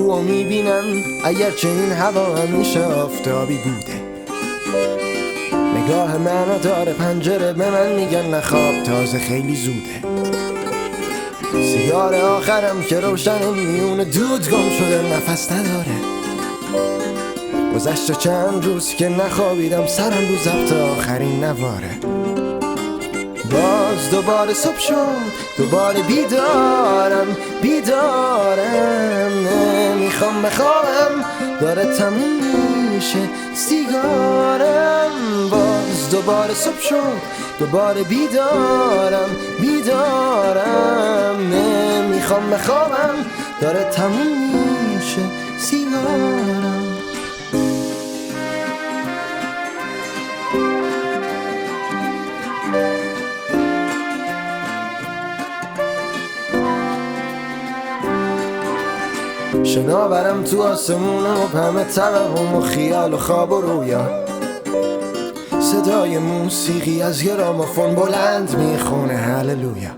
رو میبینم اگرچه این هوا همیشه آفتابی بوده. نگاه منو داره پنجره به من میگن نخواب تازه خیلی زوده. سیگار آخرم که روشن میون دود گم شده نفس نداره. گذشته چند روز که نخوابیدم سرم رو ضبط آخرین نواره. باز دوباره صبح شد دوباره بیدارم نمیخوام بخوابم داره تموم میشه سیگارم. باز دوباره صبح شد دوباره بیدارم نمیخوام بخوابم داره تموم میشه سیگارم. شناورم تو آسمون و همه توهم و خیال و خواب و رویا. صدای موسیقی از گرامافون بلند میخونه هللویا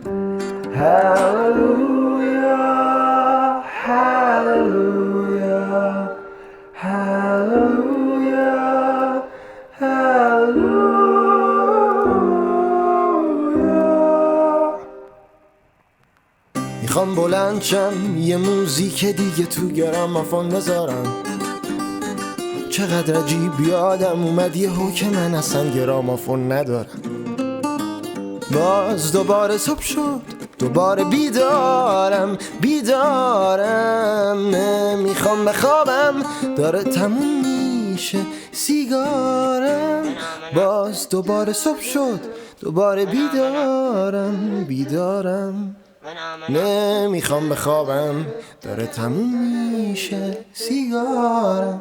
هللویا هللویا هللویا هللویا. میخوام بلند شم یه موزیک دیگه تو گرامافون بذارم. چقدر عجیب یادم اومد یهو که من اصلا گرامافون ندارم. باز دوباره صبح شد دوباره بیدارم نمیخوام بخوابم داره تموم میشه سیگارم. باز دوباره صبح شد دوباره بیدارم نمیخوام بخوابم داره تموم میشه سیگارم.